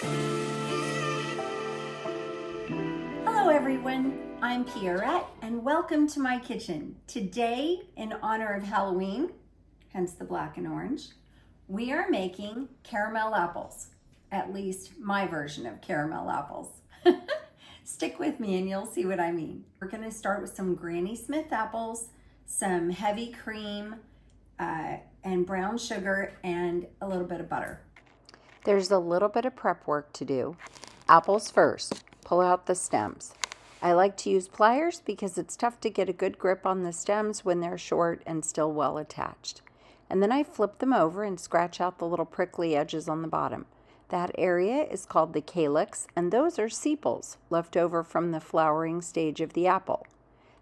Hello everyone, I'm Pierrette and welcome to my kitchen. Today, in honor of Halloween, hence the black and orange, we are making caramel apples. At least my version of caramel apples. Stick with me and you'll see what I mean. We're gonna start with some Granny Smith apples, some heavy cream, and brown sugar, and a little bit of butter. There's a little bit of prep work to do. Apples first. Pull out the stems. I like to use pliers because it's tough to get a good grip on the stems when they're short and still well attached. And then I flip them over and scratch out the little prickly edges on the bottom. That area is called the calyx, and those are sepals left over from the flowering stage of the apple.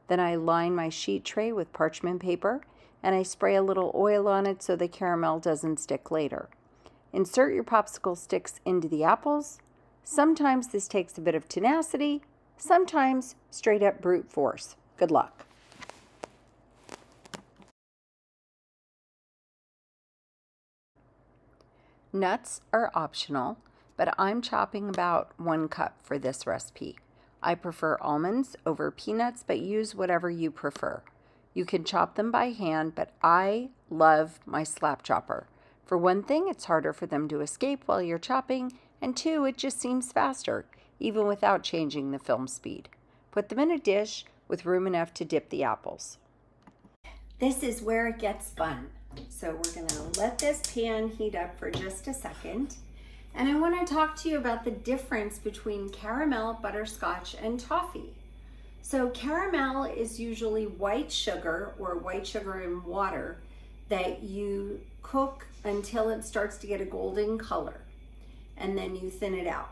Then I line my sheet tray with parchment paper and I spray a little oil on it so the caramel doesn't stick later. Insert your popsicle sticks into the apples. Sometimes this takes a bit of tenacity, sometimes straight up brute force. Good luck. Nuts are optional, but I'm chopping about 1 cup for this recipe. I prefer almonds over peanuts, but use whatever you prefer. You can chop them by hand, but I love my slap chopper. For one thing, it's harder for them to escape while you're chopping, and 2, it just seems faster, even without changing the film speed. Put them in a dish with room enough to dip the apples. This is where it gets fun. So we're gonna let this pan heat up for just a second. And I wanna talk to you about the difference between caramel, butterscotch, and toffee. So caramel is usually white sugar or white sugar in water that you cook until it starts to get a golden color, and then you thin it out.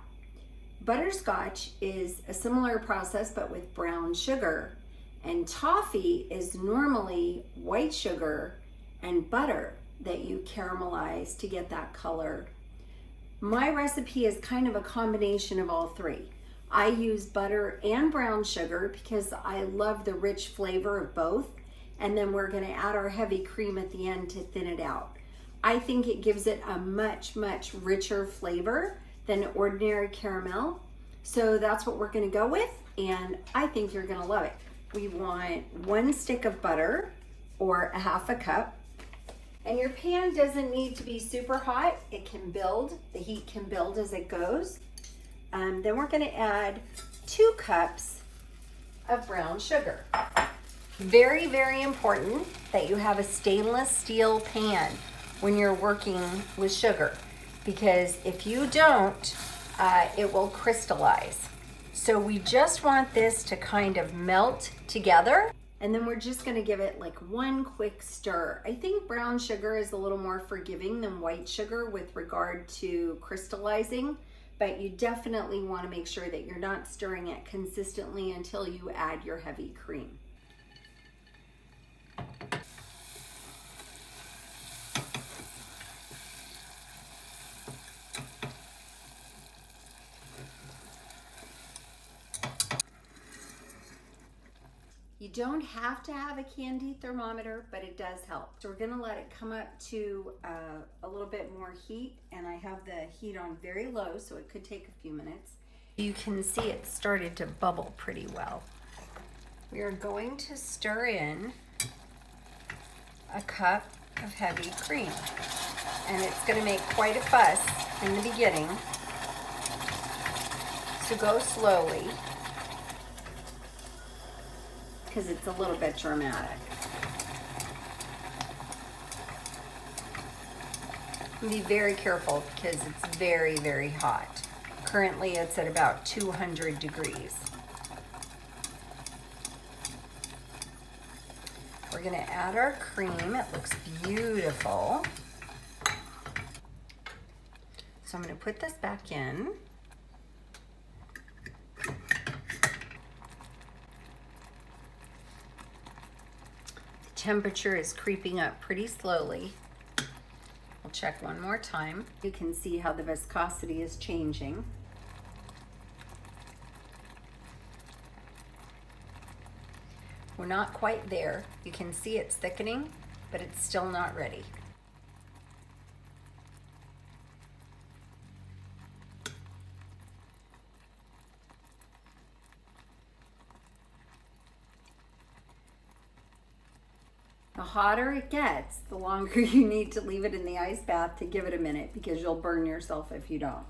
Butterscotch is a similar process but with brown sugar, and toffee is normally white sugar and butter that you caramelize to get that color. My recipe is kind of a combination of all three. I use butter and brown sugar because I love the rich flavor of both, and then we're gonna add our heavy cream at the end to thin it out. I think it gives it a much, much richer flavor than ordinary caramel. So that's what we're gonna go with, and I think you're gonna love it. We want 1 stick of butter or a 1/2 cup. And your pan doesn't need to be super hot. It can build, the heat can build as it goes. Then we're gonna add 2 cups of brown sugar. Very, very important that you have a stainless steel pan when you're working with sugar, because if you don't, it will crystallize. So we just want this to kind of melt together, and then we're just gonna give it like 1 quick stir. I think brown sugar is a little more forgiving than white sugar with regard to crystallizing, but you definitely wanna make sure that you're not stirring it consistently until you add your heavy cream. You don't have to have a candy thermometer, but it does help. So we're gonna let it come up to a little bit more heat, and I have the heat on very low, so it could take a few minutes. You can see it started to bubble pretty well. We are going to stir in a cup of heavy cream, and it's gonna make quite a fuss in the beginning, so go slowly, because it's a little bit dramatic. Be very careful because it's very, very hot. Currently it's at about 200 degrees. We're gonna add our cream. It looks beautiful. So I'm gonna put this back in. Temperature is creeping up pretty slowly. We'll check one more time. You can see how the viscosity is changing. We're not quite there. You can see it's thickening, but it's still not ready. The hotter it gets, the longer you need to leave it in the ice bath to give it a minute, because you'll burn yourself if you don't.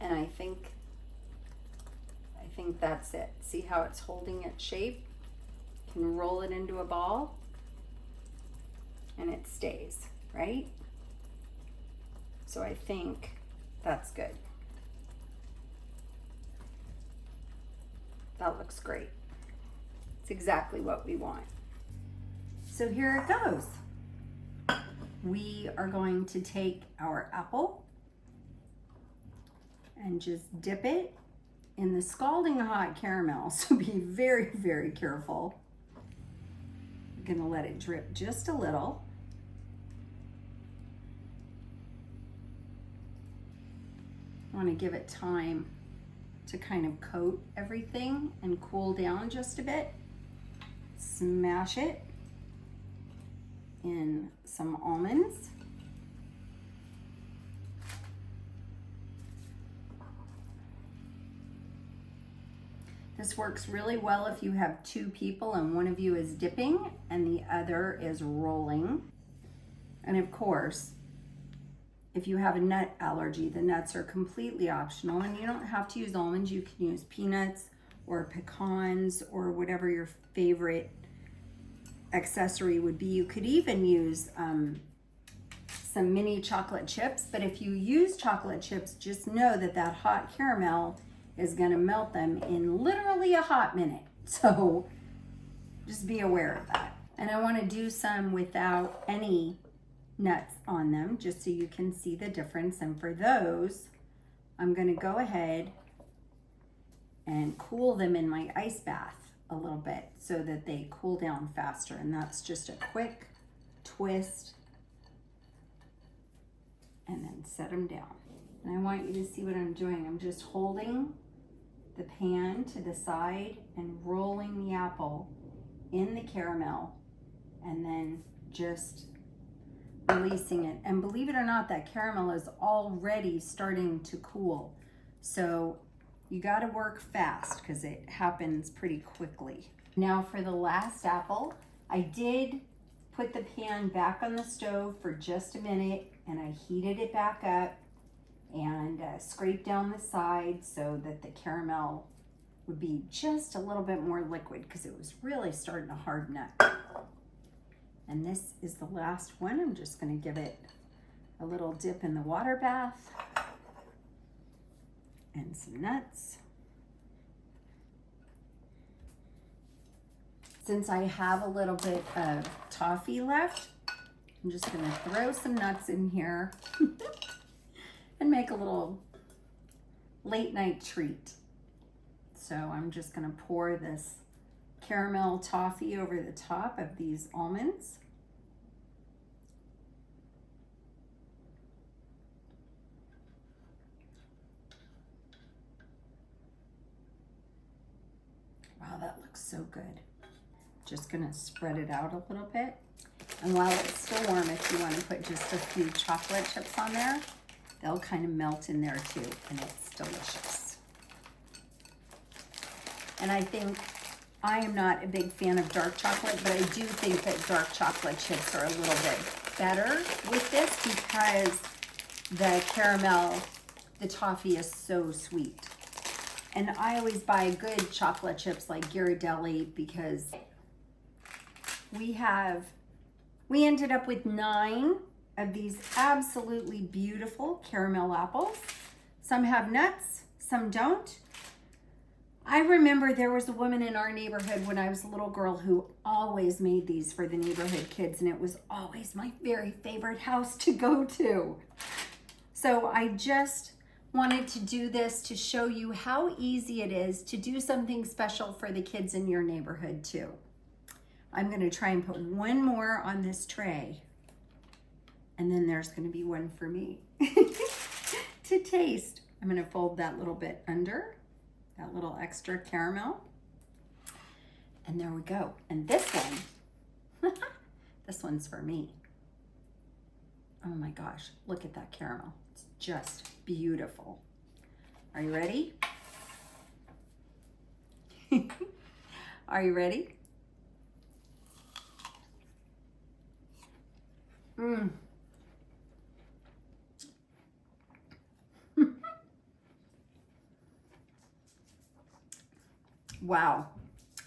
And I think that's it. See how it's holding its shape? You can roll it into a ball and it stays, right? So I think that's good. That looks great. It's exactly what we want. So here it goes. We are going to take our apple and just dip it in the scalding hot caramel. So be very, very careful. I'm gonna let it drip just a little. I wanna give it time to kind of coat everything and cool down just a bit. Smash it in some almonds. This works really well if you have two people and one of you is dipping and the other is rolling. And of course, if you have a nut allergy, the nuts are completely optional, and you don't have to use almonds. You can use peanuts or pecans or whatever your favorite accessory would be. You could even use some mini chocolate chips, but if you use chocolate chips, just know that that hot caramel is going to melt them in literally a hot minute. So just be aware of that. And I want to do some without any nuts on them, just so you can see the difference. And for those, I'm going to go ahead and cool them in my ice bath a little bit so that they cool down faster. And that's just a quick twist and then set them down. And I want you to see what I'm doing. I'm just holding the pan to the side and rolling the apple in the caramel and then just releasing it. And believe it or not, that caramel is already starting to cool. So you got to work fast because it happens pretty quickly. Now for the last apple, I did put the pan back on the stove for just a minute and I heated it back up and scrape down the side so that the caramel would be just a little bit more liquid because it was really starting to harden up. And this is the last one. I'm just going to give it a little dip in the water bath and some nuts. Since I have a little bit of toffee left, I'm just going to throw some nuts in here and make a little late night treat. So I'm just going to pour this caramel toffee over the top of these almonds. Wow, that looks so good. Just going to spread it out a little bit. And while it's still warm, if you want to put just a few chocolate chips on there, they'll kind of melt in there too, and it's delicious. And I think I am not a big fan of dark chocolate, but I do think that dark chocolate chips are a little bit better with this because the caramel, the toffee is so sweet. And I always buy good chocolate chips like Ghirardelli because we ended up with 9 of these absolutely beautiful caramel apples. Some have nuts, some don't. I remember there was a woman in our neighborhood when I was a little girl who always made these for the neighborhood kids, and it was always my very favorite house to go to. So I just wanted to do this to show you how easy it is to do something special for the kids in your neighborhood too. I'm going to try and put one more on this tray, and then there's going to be one for me to taste. I'm going to fold that little bit under, that little extra caramel, and there we go. And this one, this one's for me. Oh my gosh, look at that caramel. It's just beautiful. Are you ready? Are you ready? Mmm. Wow.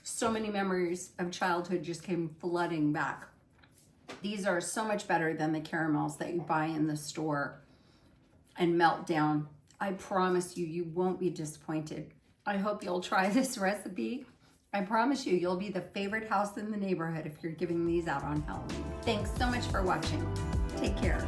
So many memories of childhood just came flooding back. These are so much better than the caramels that you buy in the store and melt down. I promise you, you won't be disappointed. I hope you'll try this recipe. I promise you, you'll be the favorite house in the neighborhood if you're giving these out on Halloween. Thanks so much for watching. Take care.